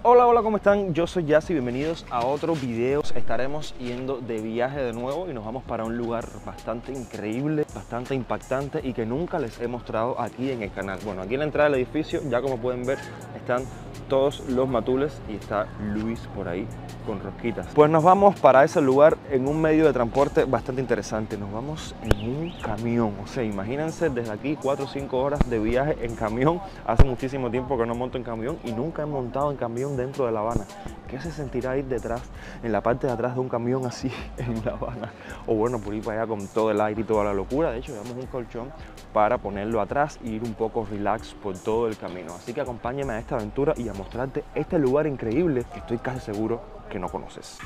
Hola, hola, ¿cómo están? Yo soy Yassi, bienvenidos a otro video. Estaremos yendo de viaje de nuevo y nos vamos para un lugar bastante increíble, bastante impactante y que nunca les he mostrado aquí en el canal. Bueno, aquí en la entrada del edificio, ya como pueden ver, están todos los matules y está Luis por ahí con rosquitas. Pues nos vamos para ese lugar en un medio de transporte bastante interesante. Nos vamos en un camión, o sea, imagínense desde aquí 4 o 5 horas de viaje en camión. Hace muchísimo tiempo que no monto en camión y nunca he montado en camión dentro de La Habana. ¿Qué se sentirá ir detrás, en la parte de atrás de un camión así en La Habana? O bueno, por ir para allá con todo el aire y toda la locura. De hecho, llevamos un colchón para ponerlo atrás e ir un poco relax por todo el camino. Así que acompáñame a esta aventura y a mostrarte este lugar increíble que estoy casi seguro que no conoces.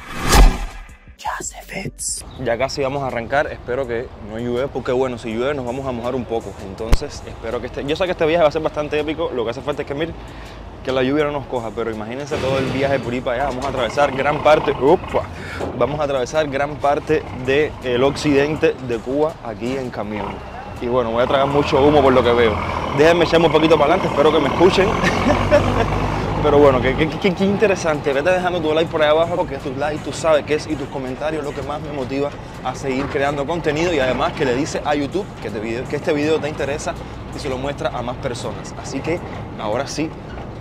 Ya casi vamos a arrancar, espero que no llueve, porque bueno, si llueve nos vamos a mojar un poco. Entonces espero que yo sé que este viaje va a ser bastante épico. Lo que hace falta es que miren, que la lluvia no nos coja, pero imagínense todo el viaje por ahí para allá. Vamos a atravesar gran parte, vamos a atravesar gran parte del occidente de Cuba aquí en camión. Y bueno, voy a tragar mucho humo por lo que veo. Déjenme echarme un poquito para adelante, espero que me escuchen. Pero bueno, qué interesante. Vete dejando tu like por ahí abajo, porque tus likes, tú sabes qué es, y tus comentarios lo que más me motiva a seguir creando contenido, y además que le dice a YouTube que este video te interesa y se lo muestra a más personas. Así que ahora sí,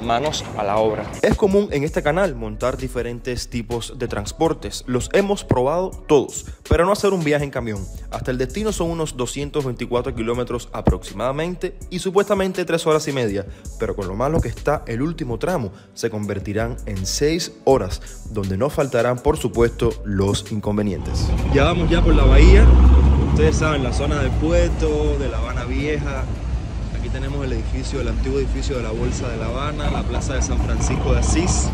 manos a la obra. Es común en este canal montar diferentes tipos de transportes. Los hemos probado todos, pero no hacer un viaje en camión. Hasta el destino son unos 224 kilómetros aproximadamente y supuestamente 3 horas y media. Pero con lo malo que está el último tramo, se convertirán en 6 horas, donde no faltarán, por supuesto, los inconvenientes. Ya vamos por la bahía. Ustedes saben, la zona del puerto, de La Habana Vieja. Aquí tenemos el edificio, el antiguo edificio de la Bolsa de La Habana, la plaza de San Francisco de Asís.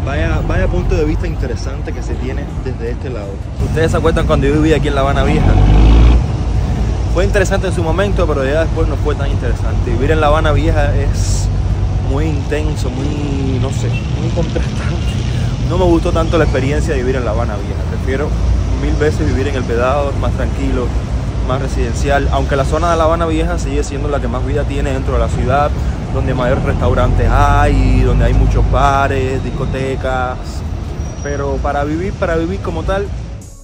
Vaya punto de vista interesante que se tiene desde este lado. Ustedes se acuerdan cuando yo vivía aquí en La Habana Vieja. Fue interesante en su momento, pero ya después no fue tan interesante. Vivir en La Habana Vieja es muy intenso, muy, no sé, muy contrastante. No me gustó tanto la experiencia de vivir en La Habana Vieja. Prefiero 1000 veces vivir en El Pedador, más tranquilo, más residencial, aunque la zona de La Habana Vieja sigue siendo la que más vida tiene dentro de la ciudad, donde mayores restaurantes hay, donde hay muchos bares, discotecas, pero para vivir como tal.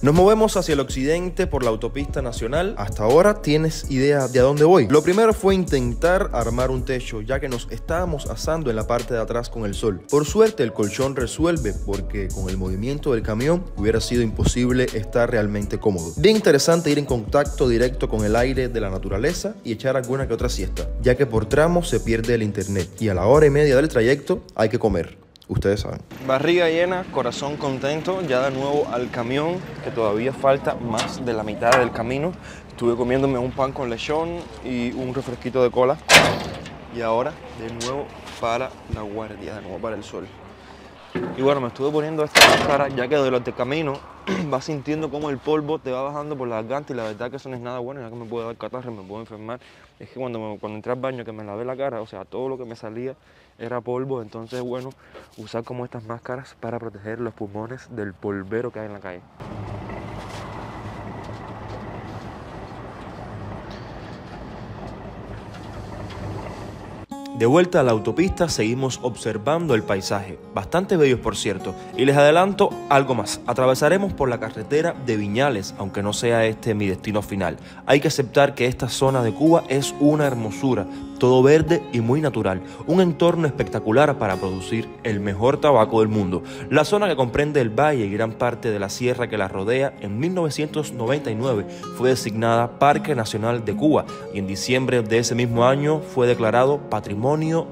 Nos movemos hacia el occidente por la autopista nacional. Hasta ahora, ¿tienes idea de a dónde voy? Lo primero fue intentar armar un techo, ya que nos estábamos asando en la parte de atrás con el sol. Por suerte, el colchón resuelve, porque con el movimiento del camión hubiera sido imposible estar realmente cómodo. Bien interesante ir en contacto directo con el aire de la naturaleza y echar alguna que otra siesta, ya que por tramos se pierde el internet y a la hora y media del trayecto hay que comer. Ustedes saben. Barriga llena, corazón contento, ya de nuevo al camión, que todavía falta más de la mitad del camino. Estuve comiéndome un pan con lechón y un refresquito de cola. Y ahora de nuevo para La Guardia, de nuevo para el sol. Y bueno, me estuve poniendo esta máscara, ya que durante el camino vas sintiendo como el polvo te va bajando por la garganta, y la verdad que eso no es nada bueno, ya que me puede dar catarro, me puedo enfermar. Es que cuando entré al baño, que me lavé la cara, o sea, todo lo que me salía era polvo. Entonces, bueno, usar como estas máscaras para proteger los pulmones del polvero que hay en la calle. De vuelta a la autopista, seguimos observando el paisaje, bastante bellos por cierto, y les adelanto algo más. Atravesaremos por la carretera de Viñales, aunque no sea este mi destino final. Hay que aceptar que esta zona de Cuba es una hermosura, todo verde y muy natural, un entorno espectacular para producir el mejor tabaco del mundo. La zona, que comprende el valle y gran parte de la sierra que la rodea, en 1999 fue designada Parque Nacional de Cuba y en diciembre de ese mismo año fue declarado Patrimonio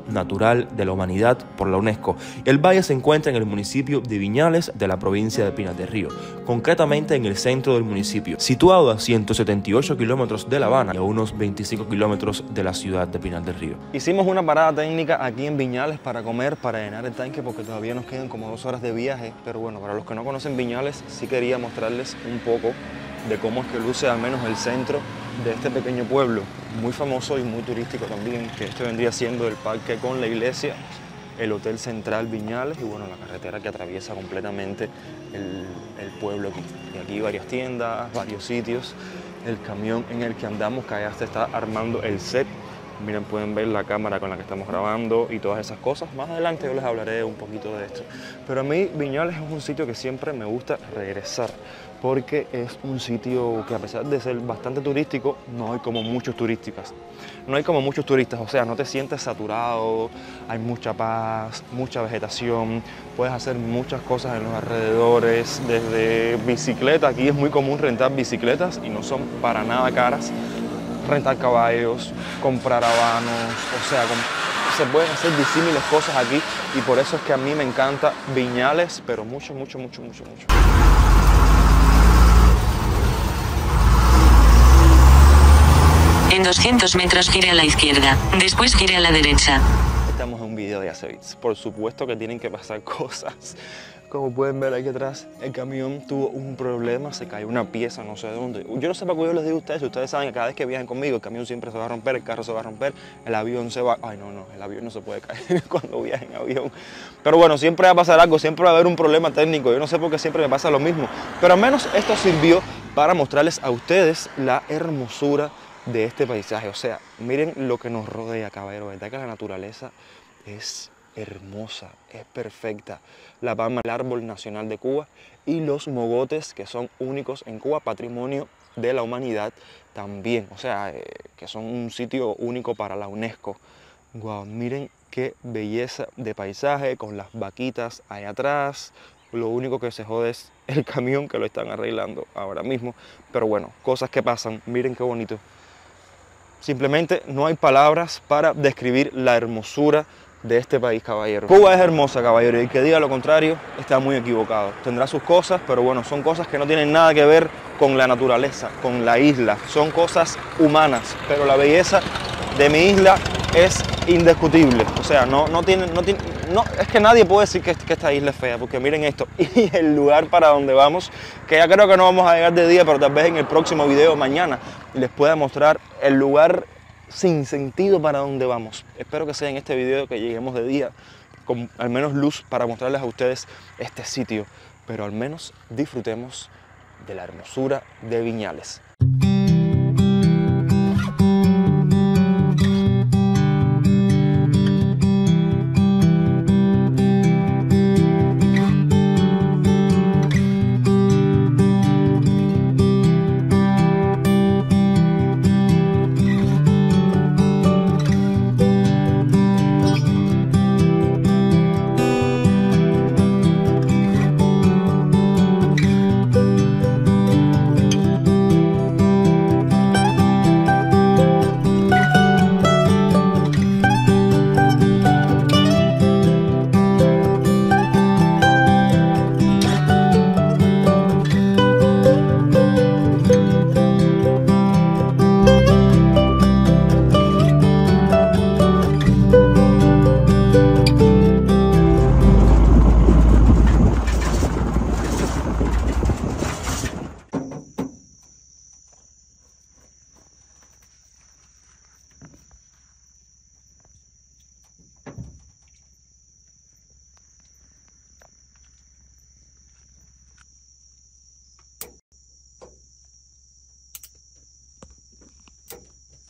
Natural de la Humanidad por la UNESCO. El valle se encuentra en el municipio de Viñales de la provincia de Pinar del Río, concretamente en el centro del municipio, situado a 178 kilómetros de La Habana y a unos 25 kilómetros de la ciudad de Pinar del Río. Hicimos una parada técnica aquí en Viñales para comer, para llenar el tanque, porque todavía nos quedan como 2 horas de viaje. Pero bueno, para los que no conocen Viñales, sí quería mostrarles un poco de cómo es que luce al menos el centro de este pequeño pueblo, muy famoso y muy turístico también, que este vendría siendo el parque con la iglesia, el Hotel Central Viñales y bueno, la carretera que atraviesa completamente el pueblo aquí. Y aquí varias tiendas, varios sitios, el camión en el que andamos, que allá se está armando el set Miren, pueden ver la cámara con la que estamos grabando y todas esas cosas. Más adelante yo les hablaré un poquito de esto. Pero a mí Viñales es un sitio que siempre me gusta regresar, porque es un sitio que, a pesar de ser bastante turístico, no hay como muchos turistas. No hay como muchos turistas, o sea, no te sientes saturado, hay mucha paz, mucha vegetación, puedes hacer muchas cosas en los alrededores, desde bicicleta. Aquí es muy común rentar bicicletas y no son para nada caras. Rentar caballos, comprar habanos, o sea, se pueden hacer disímiles cosas aquí, y por eso es que a mí me encanta Viñales, pero mucho, mucho, mucho, mucho, mucho. En 200 metros gire a la izquierda, después gire a la derecha. Estamos en un video de Acevitz. Por supuesto que tienen que pasar cosas. Como pueden ver aquí atrás, el camión tuvo un problema, se cayó una pieza, no sé de dónde. Yo no sé para qué yo les digo a ustedes, ustedes saben que cada vez que viajan conmigo, el camión siempre se va a romper, el carro se va a romper, el avión se va... Ay, no, el avión no se puede caer cuando viajen en avión. Pero bueno, siempre va a pasar algo, siempre va a haber un problema técnico. Yo no sé por qué siempre me pasa lo mismo. Pero al menos esto sirvió para mostrarles a ustedes la hermosura de este paisaje. O sea, miren lo que nos rodea, caballero. ¿Verdad que la naturaleza es hermosa, es perfecta? La palma, el árbol nacional de Cuba, y los mogotes, que son únicos en Cuba, patrimonio de la humanidad también. O sea, que son un sitio único para la UNESCO. Wow, miren qué belleza de paisaje, con las vaquitas ahí atrás. Lo único que se jode es el camión, que lo están arreglando ahora mismo. Pero bueno, cosas que pasan. Miren qué bonito. Simplemente no hay palabras para describir la hermosura de este país, caballero. Cuba es hermosa, caballero, y el que diga lo contrario está muy equivocado. Tendrá sus cosas, pero bueno, son cosas que no tienen nada que ver con la naturaleza, con la isla. Son cosas humanas, pero la belleza de mi isla es indiscutible. O sea, es que nadie puede decir que esta isla es fea, porque miren esto. Y el lugar para donde vamos, que ya creo que no vamos a llegar de día, pero tal vez en el próximo video mañana les pueda mostrar el lugar sin sentido para donde vamos. Espero que sea en este video que lleguemos de día, con al menos luz, para mostrarles a ustedes este sitio. Pero al menos disfrutemos de la hermosura de Viñales.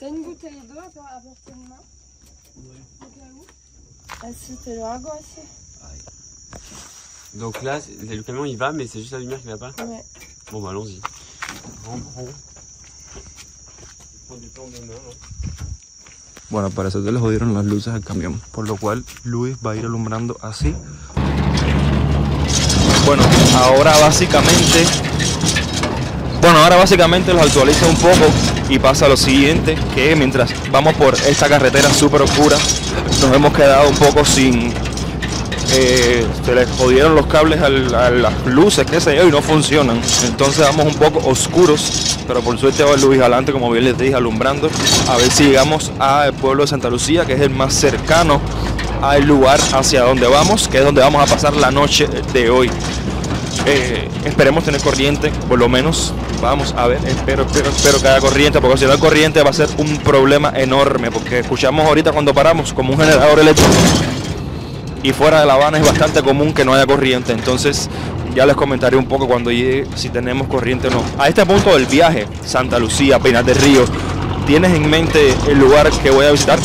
T'as une bouteille d'eau à porter de main? Oui. Au cas où. Ah si, te lo hago así. Donc là, le camion il va, mais c'est juste la lumière qui va pas? Ouais. Bon bah allons-y. Rentrons. Prends du temps de main, ¿no? Bueno, al parecer que le jodieron las luces al camión, por lo cual Luis va a ir alumbrando así. Bueno, ahora básicamente los actualiza un poco y pasa lo siguiente, que mientras vamos por esta carretera súper oscura, nos hemos quedado un poco sin... se les jodieron los cables a las luces, qué sé yo, y no funcionan. Entonces vamos un poco oscuros, pero por suerte va Luis adelante, como bien les dije, alumbrando, a ver si llegamos al pueblo de Santa Lucía, que es el más cercano al lugar hacia donde vamos, que es donde vamos a pasar la noche de hoy. Esperemos tener corriente, por lo menos. Vamos a ver, espero que haya corriente, porque si no hay corriente va a ser un problema enorme, porque escuchamos ahorita cuando paramos como un generador eléctrico, y fuera de La Habana es bastante común que no haya corriente. Entonces ya les comentaré un poco cuando llegue si tenemos corriente o no. A este punto del viaje, Santa Lucía, Pinar del Río, ¿Tienes en mente el lugar que voy a visitar?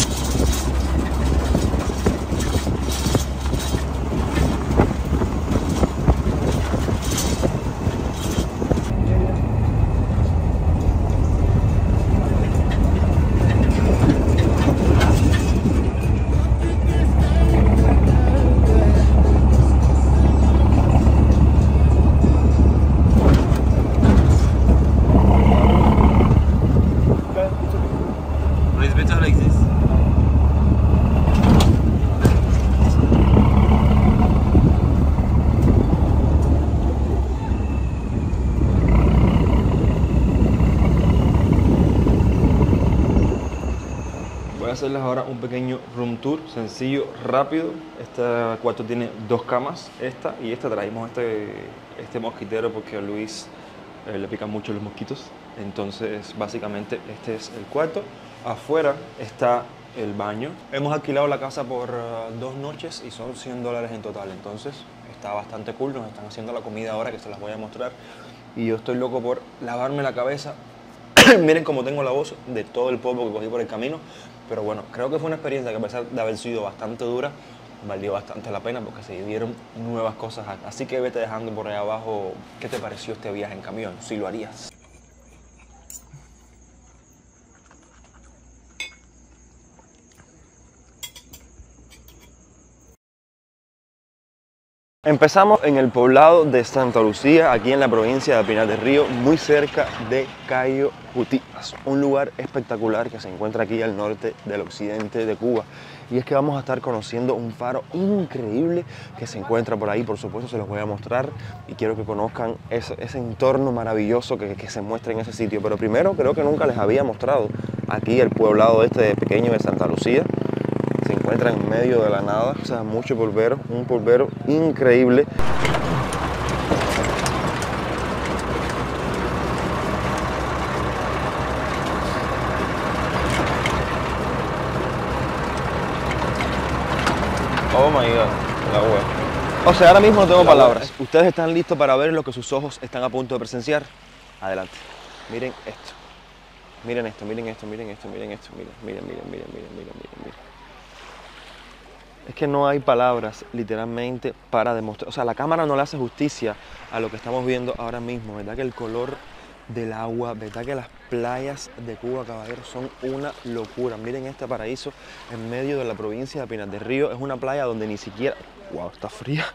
Voy a hacerles ahora un pequeño room tour, sencillo, rápido. Este cuarto tiene 2 camas, esta y esta. Trajimos este mosquitero porque a Luis le pican mucho los mosquitos. Entonces, básicamente, este es el cuarto. Afuera está el baño. Hemos alquilado la casa por 2 noches y son $100 en total. Entonces, está bastante cool. Nos están haciendo la comida ahora que se las voy a mostrar. Y yo estoy loco por lavarme la cabeza. Miren cómo tengo la voz de todo el polvo que cogí por el camino. Pero bueno, creo que fue una experiencia que a pesar de haber sido bastante dura, valió bastante la pena porque se dieron nuevas cosas. Así que vete dejando por ahí abajo qué te pareció este viaje en camión, si lo harías. Empezamos en el poblado de Santa Lucía, aquí en la provincia de Pinar del Río, muy cerca de Cayo Jutías, un lugar espectacular que se encuentra aquí al norte del occidente de Cuba. Y es que vamos a estar conociendo un faro increíble que se encuentra por ahí, por supuesto se los voy a mostrar y quiero que conozcan ese entorno maravilloso que se muestra en ese sitio. Pero primero, creo que nunca les había mostrado aquí el poblado este pequeño de Santa Lucía. Se encuentra en medio de la nada, o sea, mucho polvero, un polvero increíble. Oh my God, la agua. O sea, ahora mismo no tengo palabras. ¿Ustedes están listos para ver lo que sus ojos están a punto de presenciar? Adelante. Miren esto. Miren esto, miren esto, miren esto, miren esto, miren. Es que no hay palabras, literalmente, para demostrar. O sea, la cámara no le hace justicia a lo que estamos viendo ahora mismo. ¿Verdad que el color del agua, verdad que las playas de Cuba, caballeros, son una locura? Miren este paraíso en medio de la provincia de Pinar del Río. Es una playa donde ni siquiera... ¡Wow! Está fría.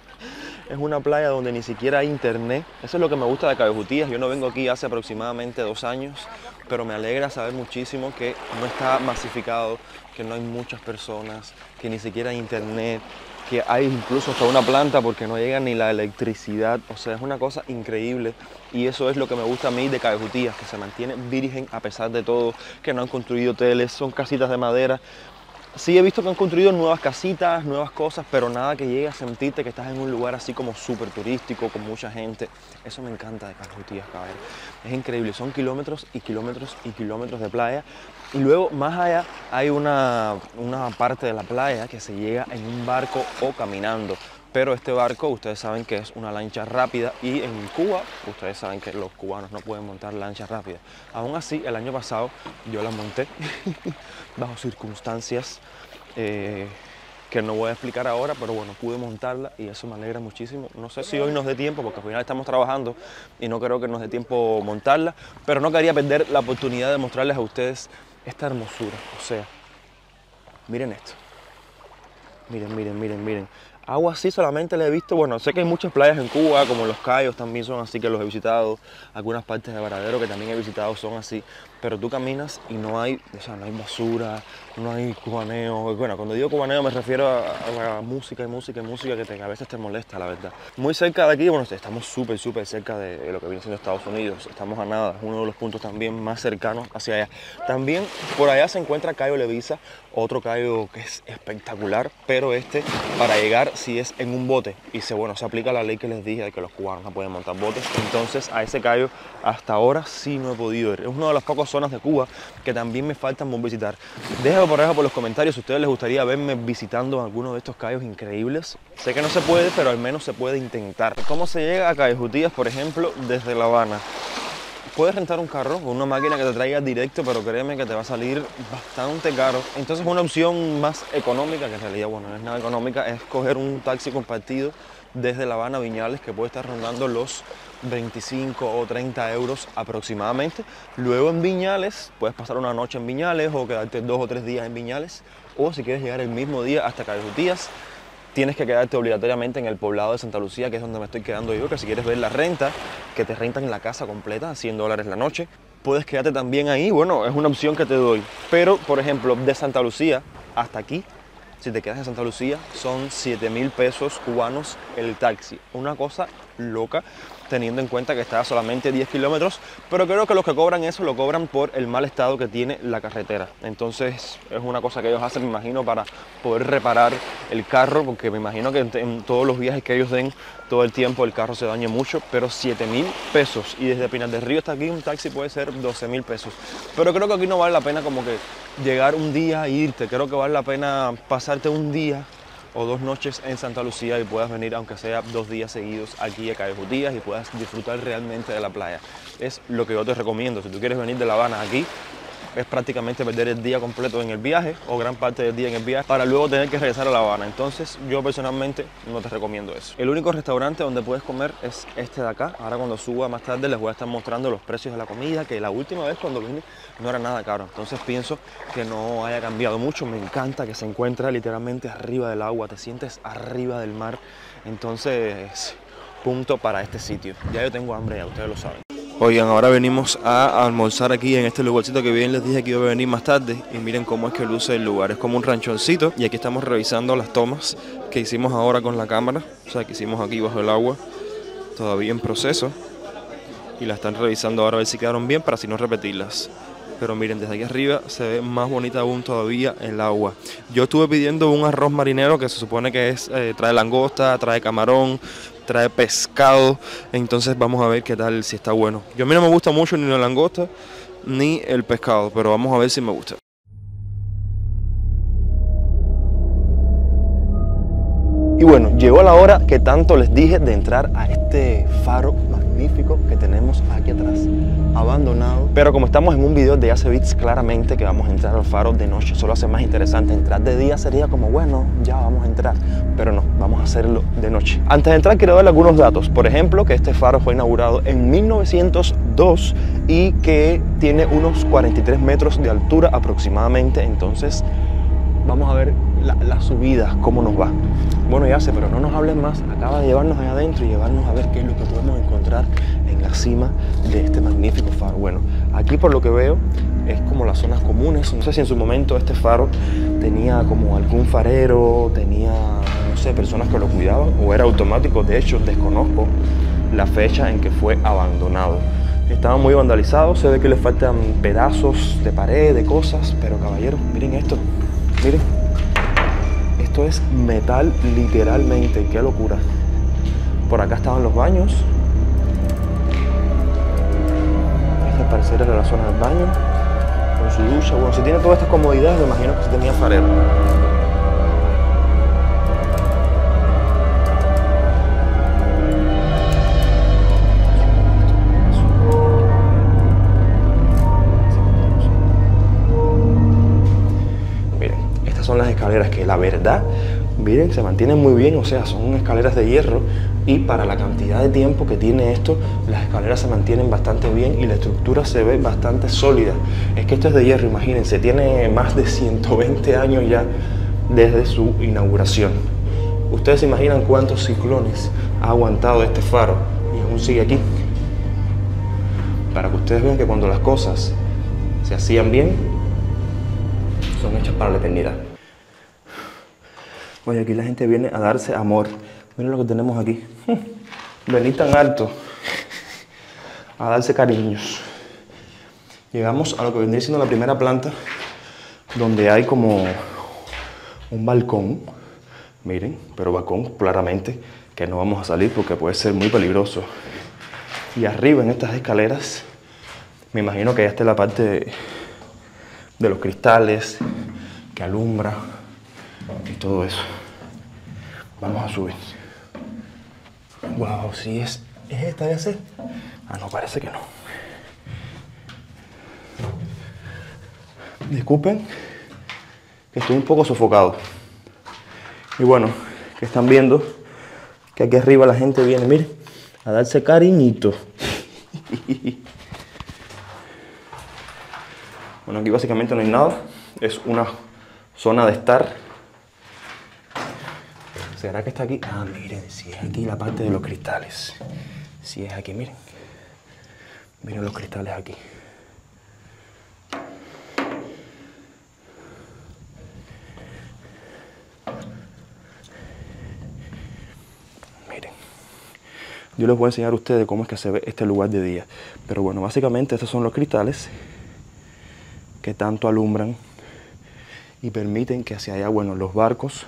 Es una playa donde ni siquiera hay internet. Eso es lo que me gusta de Cayo Jutías. Yo no vengo aquí hace aproximadamente 2 años, pero me alegra saber muchísimo que no está masificado, que no hay muchas personas, que ni siquiera hay internet, que hay incluso hasta una planta porque no llega ni la electricidad. O sea, es una cosa increíble y eso es lo que me gusta a mí de Cayo Jutías, que se mantiene virgen a pesar de todo, que no han construido hoteles, son casitas de madera. Sí he visto que han construido nuevas casitas, nuevas cosas, pero nada que llegue a sentirte que estás en un lugar así como súper turístico, con mucha gente. Eso me encanta de Cayo Jutías, cabrón. Es increíble, son kilómetros y kilómetros y kilómetros de playa. Y luego, más allá, hay una parte de la playa que se llega en un barco o caminando. Pero este barco, ustedes saben que es una lancha rápida y en Cuba, ustedes saben que los cubanos no pueden montar lanchas rápidas. Aún así, el año pasado yo la monté bajo circunstancias que no voy a explicar ahora, pero bueno, pude montarla y eso me alegra muchísimo. No sé si hoy nos dé tiempo, porque al final estamos trabajando y no creo que nos dé tiempo montarla, pero no quería perder la oportunidad de mostrarles a ustedes esta hermosura. O sea, miren esto. Miren. Agua así solamente la he visto, bueno, sé que hay muchas playas en Cuba, como Los Cayos también son así, que los he visitado, algunas partes de Varadero que también he visitado son así, pero tú caminas y no hay, o sea, no hay basura, no hay cubaneo. Bueno, cuando digo cubaneo me refiero a música que a veces te molesta, la verdad. Muy cerca de aquí, bueno, estamos súper cerca de lo que viene siendo Estados Unidos, estamos a nada, es uno de los puntos también más cercanos hacia allá. También por allá se encuentra Cayo Levisa, otro cayo que es espectacular, pero para llegar si es en un bote y se aplica la ley que les dije de que los cubanos no pueden montar botes. Entonces a ese cayo hasta ahora sí no he podido ir. Es una de las pocas zonas de Cuba que también me faltan por visitar. Déjenme por abajo por los comentarios si a ustedes les gustaría verme visitando alguno de estos cayos increíbles. Sé que no se puede, pero al menos se puede intentar. ¿Cómo se llega a Cayo Jutías, por ejemplo, desde La Habana? puedes rentar un carro o una máquina que te traiga directo, pero créeme que te va a salir bastante caro. Entonces una opción más económica, que en realidad bueno, no es nada económica, es coger un taxi compartido desde La Habana a Viñales, que puede estar rondando los 25 o 30 euros aproximadamente. Luego en Viñales puedes pasar una noche en Viñales o quedarte 2 o 3 días en Viñales, o si quieres llegar el mismo día hasta Cayejutías, tienes que quedarte obligatoriamente en el poblado de Santa Lucía, que es donde me estoy quedando yo, que si quieres ver la renta, que te rentan la casa completa a $100 la noche, puedes quedarte también ahí. Bueno, es una opción que te doy. Pero, por ejemplo, de Santa Lucía hasta aquí, si te quedas en Santa Lucía, son 7.000 pesos cubanos el taxi. Una cosa loca, teniendo en cuenta que está a solamente 10 kilómetros, pero creo que los que cobran eso lo cobran por el mal estado que tiene la carretera. Entonces es una cosa que ellos hacen, me imagino, para poder reparar el carro, porque me imagino que en todos los viajes que ellos den, todo el tiempo el carro se dañe mucho, pero 7.000 pesos. Y desde Pinar del Río hasta aquí un taxi puede ser 12.000 pesos. Pero creo que aquí no vale la pena como que llegar un día e irte. Creo que vale la pena pasarte un día o 2 noches en Santa Lucía y puedas venir, aunque sea 2 días seguidos aquí a Cayejutías, y puedas disfrutar realmente de la playa. Es lo que yo te recomiendo. Si tú quieres venir de La Habana aquí, es prácticamente perder el día completo en el viaje o gran parte del día en el viaje para luego tener que regresar a La Habana. Entonces yo personalmente no te recomiendo eso. El único restaurante donde puedes comer es este de acá. Ahora cuando suba más tarde les voy a estar mostrando los precios de la comida, que la última vez cuando vine no era nada caro. Entonces pienso que no haya cambiado mucho. Me encanta que se encuentra literalmente arriba del agua, te sientes arriba del mar. Entonces, punto para este sitio. Ya yo tengo hambre, ya ustedes lo saben. Oigan, ahora venimos a almorzar aquí en este lugarcito que bien les dije que iba a venir más tarde, y miren cómo es que luce el lugar. Es como un ranchoncito, y aquí estamos revisando las tomas que hicimos ahora con la cámara, o sea, que hicimos aquí bajo el agua, todavía en proceso, y la están revisando ahora a ver si quedaron bien para así no repetirlas. Pero miren, desde aquí arriba se ve más bonita aún todavía el agua. Yo estuve pidiendo un arroz marinero que se supone que es trae langosta, trae camarón, trae pescado. Entonces vamos a ver qué tal, si está bueno. Yo a mí no me gusta mucho ni la langosta ni el pescado, pero vamos a ver si me gusta. Y bueno, llegó la hora que tanto les dije de entrar a este faro magnífico que tenemos aquí atrás, abandonado. Pero como estamos en un video de AC Beats, claramente que vamos a entrar al faro de noche. Solo hace más interesante. Entrar de día sería como, bueno, ya vamos a entrar. Pero no, vamos a hacerlo de noche. Antes de entrar quiero darle algunos datos. Por ejemplo, que este faro fue inaugurado en 1902 y que tiene unos 43 metros de altura aproximadamente. Entonces, vamos a ver las subidas, cómo nos va. Bueno, ya sé, pero no nos hables más. Acaba de llevarnos allá adentro y llevarnos a ver qué es lo que podemos encontrar en la cima de este magnífico faro. Bueno, aquí por lo que veo es como las zonas comunes. No sé si en su momento este faro tenía como algún farero, tenía, no sé, personas que lo cuidaban, o era automático. De hecho, desconozco la fecha en que fue abandonado. Estaba muy vandalizado, se ve que le faltan pedazos de pared, de cosas, pero caballeros, miren esto. Miren, esto es metal literalmente, qué locura. Por acá estaban los baños. Esta al parecer era la zona del baño, con su ducha. Bueno, si tiene todas estas comodidades, me imagino que se tenía farero. Son las escaleras que la verdad, miren, se mantienen muy bien, o sea, son escaleras de hierro, y para la cantidad de tiempo que tiene esto, las escaleras se mantienen bastante bien y la estructura se ve bastante sólida. Es que esto es de hierro, imagínense, tiene más de 120 años ya desde su inauguración. Ustedes se imaginan cuántos ciclones ha aguantado este faro y aún sigue aquí. Para que ustedes vean que cuando las cosas se hacían bien, son hechas para la eternidad. Oye, aquí la gente viene a darse amor. Miren lo que tenemos aquí. Venir tan alto a darse cariños. Llegamos a lo que vendría siendo la primera planta, donde hay como un balcón. Miren, pero balcón claramente que no vamos a salir porque puede ser muy peligroso. Y arriba en estas escaleras, me imagino que esta es la parte de los cristales que alumbra y todo eso. Vamos a subir. Wow, si es esta de hacer. Ah, no, parece que no. Disculpen que estoy un poco sofocado. Y bueno, que están viendo que aquí arriba la gente viene, miren, a darse cariñito. Bueno, aquí básicamente no hay nada. Es una zona de estar. ¿Será que está aquí? Ah, miren, si es aquí la parte de los cristales. Si es aquí, miren. Miren los cristales aquí. Miren. Yo les voy a enseñar a ustedes cómo es que se ve este lugar de día. Pero bueno, básicamente estos son los cristales que tanto alumbran y permiten que hacia allá, bueno, los barcos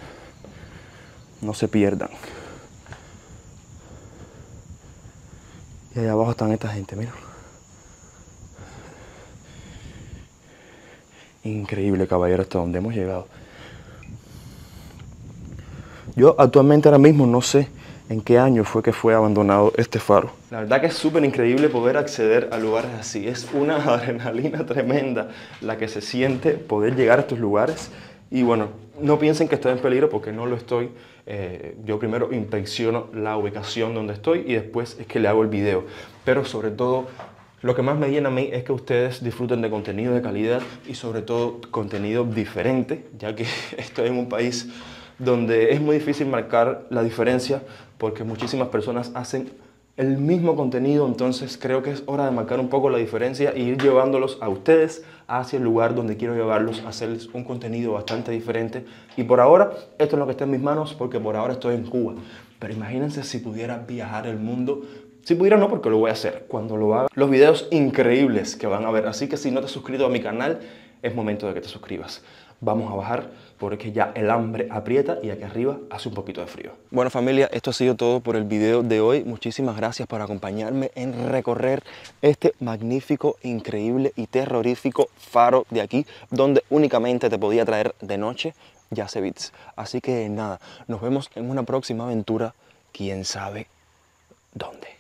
no se pierdan. Y allá abajo están esta gente, miren. Increíble, caballero, hasta donde hemos llegado. Yo actualmente ahora mismo no sé en qué año fue que fue abandonado este faro. La verdad que es súper increíble poder acceder a lugares así. Es una adrenalina tremenda la que se siente poder llegar a estos lugares. Y bueno, no piensen que estoy en peligro porque no lo estoy. Yo primero inspecciono la ubicación donde estoy y después es que le hago el video. Pero sobre todo, lo que más me llena a mí es que ustedes disfruten de contenido de calidad y sobre todo contenido diferente, ya que estoy en un país donde es muy difícil marcar la diferencia porque muchísimas personas hacen el mismo contenido. Entonces creo que es hora de marcar un poco la diferencia e ir llevándolos a ustedes hacia el lugar donde quiero llevarlos, a hacerles un contenido bastante diferente. Y por ahora, esto es lo que está en mis manos porque por ahora estoy en Cuba. Pero imagínense si pudiera viajar el mundo. Si pudiera no, porque lo voy a hacer. Cuando lo haga, los videos increíbles que van a ver. Así que si no te has suscrito a mi canal, es momento de que te suscribas. Vamos a bajar porque ya el hambre aprieta y aquí arriba hace un poquito de frío. Bueno, familia, esto ha sido todo por el video de hoy. Muchísimas gracias por acompañarme en recorrer este magnífico, increíble y terrorífico faro de aquí, donde únicamente te podía traer de noche Yacevitz. Así que nada, nos vemos en una próxima aventura, quién sabe dónde.